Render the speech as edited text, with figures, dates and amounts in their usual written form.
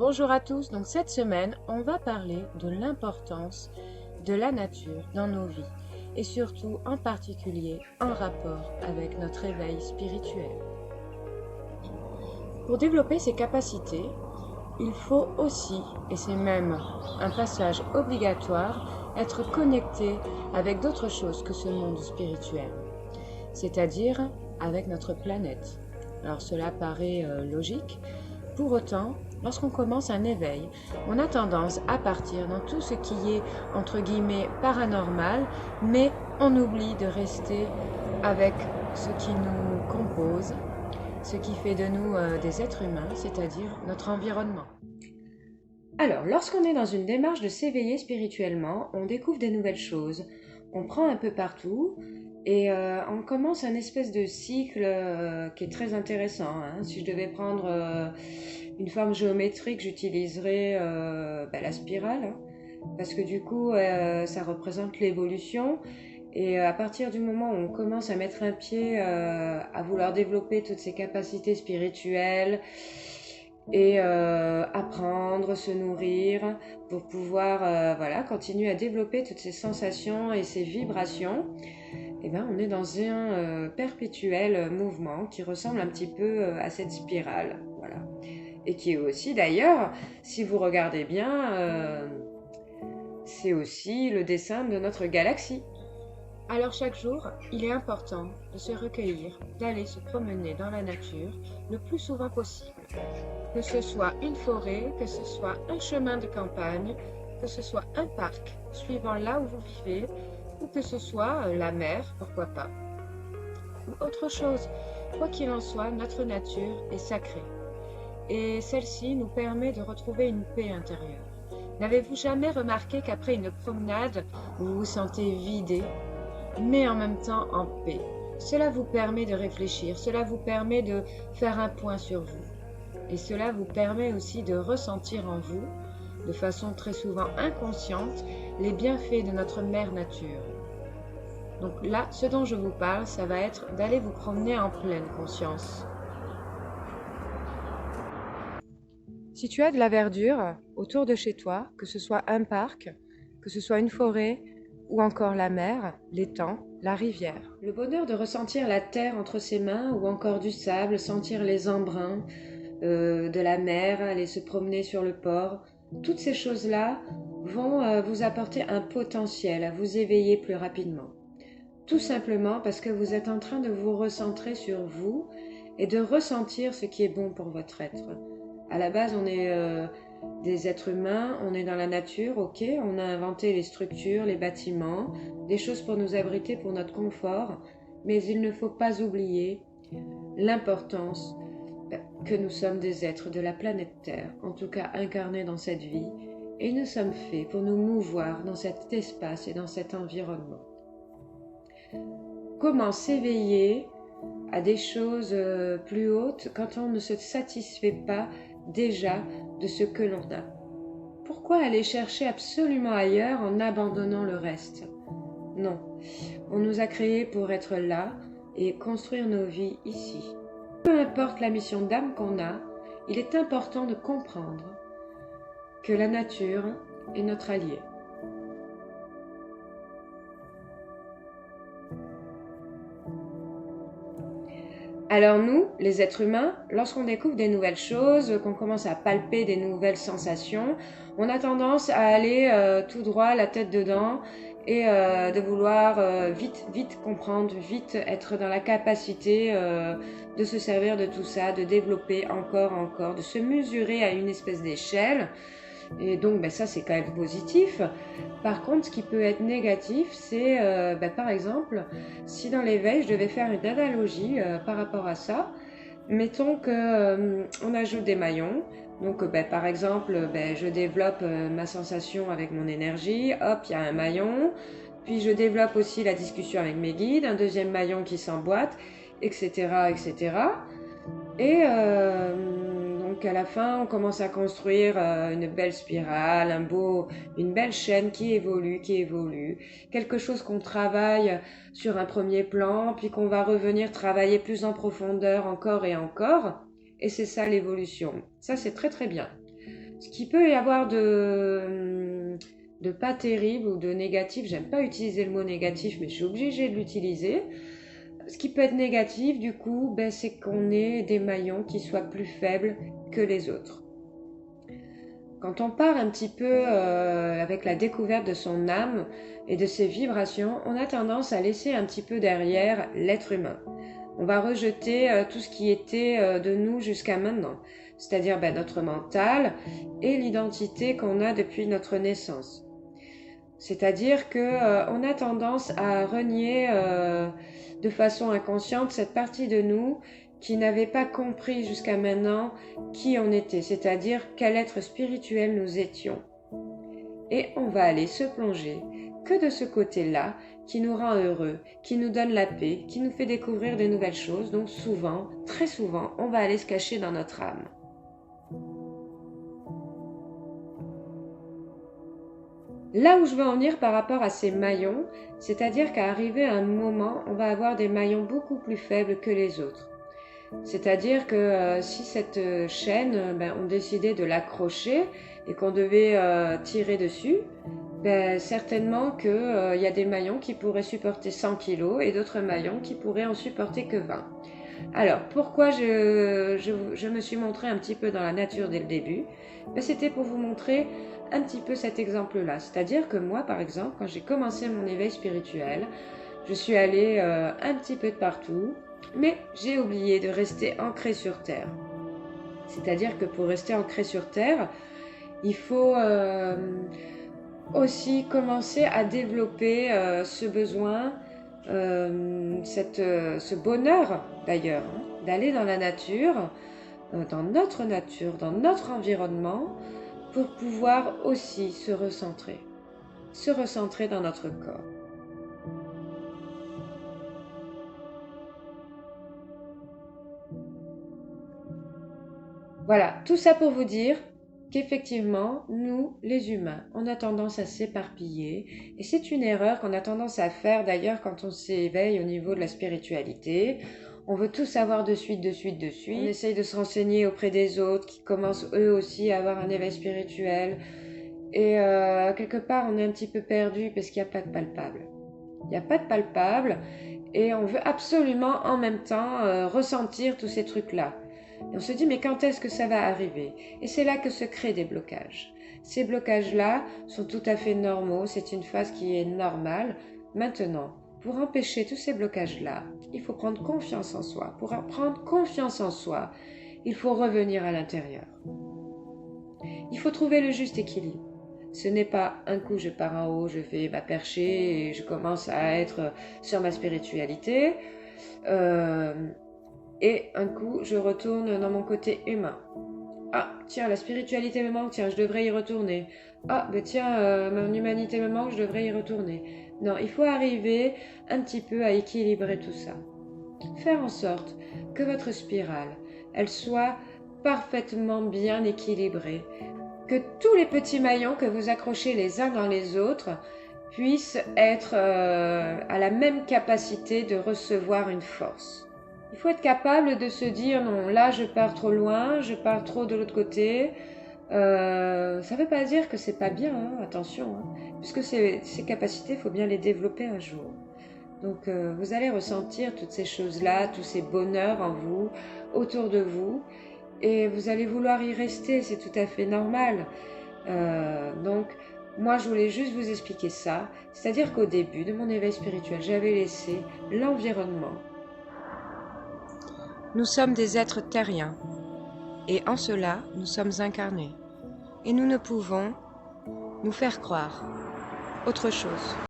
Bonjour à tous, donc cette semaine, on va parler de l'importance de la nature dans nos vies et surtout en particulier en rapport avec notre éveil spirituel. Pour développer ces capacités, il faut aussi, et c'est même un passage obligatoire, être connecté avec d'autres choses que ce monde spirituel, c'est-à-dire avec notre planète. Alors cela paraît logique, pour autant, lorsqu'on commence un éveil, on a tendance à partir dans tout ce qui est, entre guillemets, paranormal, mais on oublie de rester avec ce qui nous compose, ce qui fait de nous des êtres humains, c'est-à-dire notre environnement. Alors, lorsqu'on est dans une démarche de s'éveiller spirituellement, on découvre des nouvelles choses, on prend un peu partout et on commence un espèce de cycle qui est très intéressant, hein. Si je devais prendre une forme géométrique, j'utiliserais la spirale, hein, parce que du coup, ça représente l'évolution. Et à partir du moment où on commence à mettre un pied à vouloir développer toutes ces capacités spirituelles et apprendre, se nourrir pour pouvoir continuer à développer toutes ces sensations et ces vibrations, eh ben, on est dans un perpétuel mouvement qui ressemble un petit peu à cette spirale. Voilà. Et qui est aussi d'ailleurs, si vous regardez bien, c'est aussi le dessin de notre galaxie. Alors chaque jour, il est important de se recueillir, d'aller se promener dans la nature le plus souvent possible. Que ce soit une forêt, que ce soit un chemin de campagne, que ce soit un parc, suivant là où vous vivez, ou que ce soit la mer, pourquoi pas. Ou autre chose, quoi qu'il en soit, notre nature est sacrée. Et celle-ci nous permet de retrouver une paix intérieure. N'avez-vous jamais remarqué qu'après une promenade, vous vous sentez vidé, mais en même temps en paix? Cela vous permet de réfléchir, cela vous permet de faire un point sur vous. Et cela vous permet aussi de ressentir en vous, de façon très souvent inconsciente, les bienfaits de notre mère nature. Donc là, ce dont je vous parle, ça va être d'aller vous promener en pleine conscience. Si tu as de la verdure autour de chez toi, que ce soit un parc, que ce soit une forêt ou encore la mer, l'étang, la rivière. Le bonheur de ressentir la terre entre ses mains ou encore du sable, sentir les embruns de la mer, aller se promener sur le port, toutes ces choses-là vont vous apporter un potentiel à vous éveiller plus rapidement. Tout simplement parce que vous êtes en train de vous recentrer sur vous et de ressentir ce qui est bon pour votre être. À la base, on est des êtres humains, on est dans la nature, ok, on a inventé les structures, les bâtiments, des choses pour nous abriter, pour notre confort, mais il ne faut pas oublier l'importance que nous sommes des êtres de la planète Terre, en tout cas incarnés dans cette vie, et nous sommes faits pour nous mouvoir dans cet espace et dans cet environnement. Comment s'éveiller à des choses plus hautes quand on ne se satisfait pas déjà de ce que l'on a? Pourquoi aller chercher absolument ailleurs en abandonnant le reste? Non, on nous a créés pour être là et construire nos vies ici. Peu importe la mission d'âme qu'on a, il est important de comprendre que la nature est notre allié. Alors nous, les êtres humains, lorsqu'on découvre des nouvelles choses, qu'on commence à palper des nouvelles sensations, on a tendance à aller tout droit, la tête dedans, et de vouloir vite comprendre, vite être dans la capacité de se servir de tout ça, de développer encore, de se mesurer à une espèce d'échelle. Et donc ça c'est quand même positif. Par contre, ce qui peut être négatif, c'est par exemple, si dans l'éveil je devais faire une analogie par rapport à ça, mettons que on ajoute des maillons. Donc par exemple, je développe ma sensation avec mon énergie, hop, il y a un maillon. Puis je développe aussi la discussion avec mes guides, un deuxième maillon qui s'emboîte, etc. etc. Et donc à la fin, on commence à construire une belle spirale, une belle chaîne qui évolue, quelque chose qu'on travaille sur un premier plan, puis qu'on va revenir travailler plus en profondeur encore et encore. Et c'est ça l'évolution. Ça, c'est très très bien. Ce qui peut y avoir de pas terrible ou de négatif, j'aime pas utiliser le mot négatif, mais je suis obligée de l'utiliser. Ce qui peut être négatif, du coup, c'est qu'on ait des maillons qui soient plus faibles que les autres. Quand on part un petit peu avec la découverte de son âme et de ses vibrations, on a tendance à laisser un petit peu derrière l'être humain. On va rejeter tout ce qui était de nous jusqu'à maintenant, c'est-à-dire notre mental et l'identité qu'on a depuis notre naissance. C'est-à-dire qu'on a tendance à renier de façon inconsciente cette partie de nous qui n'avait pas compris jusqu'à maintenant qui on était, c'est-à-dire quel être spirituel nous étions. Et on va aller se plonger que de ce côté-là qui nous rend heureux, qui nous donne la paix, qui nous fait découvrir de nouvelles choses. Donc souvent, très souvent, on va aller se cacher dans notre âme. Là où je veux en venir par rapport à ces maillons, c'est-à-dire qu'à arriver à un moment, on va avoir des maillons beaucoup plus faibles que les autres. C'est-à-dire que si cette chaîne, on décidait de l'accrocher et qu'on devait tirer dessus, certainement qu'il y a des maillons qui pourraient supporter 100 kg et d'autres maillons qui pourraient en supporter que 20. Alors, pourquoi je me suis montrée un petit peu dans la nature dès le début? C'était pour vous montrer un petit peu cet exemple-là. C'est-à-dire que moi, par exemple, quand j'ai commencé mon éveil spirituel, je suis allée un petit peu de partout, mais j'ai oublié de rester ancrée sur Terre. C'est-à-dire que pour rester ancré sur Terre, il faut aussi commencer à développer ce besoin, ce bonheur d'ailleurs, d'aller dans la nature, dans notre environnement, pour pouvoir aussi se recentrer dans notre corps. Voilà, tout ça pour vous dire qu'effectivement, nous, les humains, on a tendance à s'éparpiller et c'est une erreur qu'on a tendance à faire d'ailleurs quand on s'éveille au niveau de la spiritualité. On veut tout savoir de suite. On essaye de se renseigner auprès des autres qui commencent eux aussi à avoir un éveil spirituel. Et quelque part, on est un petit peu perdu parce qu'il n'y a pas de palpable. Il n'y a pas de palpable et on veut absolument en même temps ressentir tous ces trucs-là. Et on se dit, mais quand est-ce que ça va arriver? Et c'est là que se créent des blocages. Ces blocages-là sont tout à fait normaux, c'est une phase qui est normale. Maintenant, pour empêcher tous ces blocages-là, il faut prendre confiance en soi. Pour prendre confiance en soi, il faut revenir à l'intérieur. Il faut trouver le juste équilibre. Ce n'est pas un coup je pars en haut, je vais m'apercher et je commence à être sur ma spiritualité. Et un coup, je retourne dans mon côté humain. Ah, tiens, la spiritualité me manque, tiens, je devrais y retourner. Ah, tiens, mon humanité me manque, je devrais y retourner. Non, il faut arriver un petit peu à équilibrer tout ça. Faire en sorte que votre spirale, elle soit parfaitement bien équilibrée. Que tous les petits maillons que vous accrochez les uns dans les autres puissent être à la même capacité de recevoir une force. Il faut être capable de se dire non, là je pars trop loin, je pars trop de l'autre côté. Ça ne veut pas dire que c'est pas bien, attention, puisque ces capacités, il faut bien les développer un jour. Donc vous allez ressentir toutes ces choses-là, tous ces bonheurs en vous, autour de vous, et vous allez vouloir y rester, c'est tout à fait normal. Donc moi je voulais juste vous expliquer ça, c'est-à-dire qu'au début de mon éveil spirituel, j'avais laissé l'environnement. Nous sommes des êtres terriens, et en cela, nous sommes incarnés. Et nous ne pouvons nous faire croire autre chose.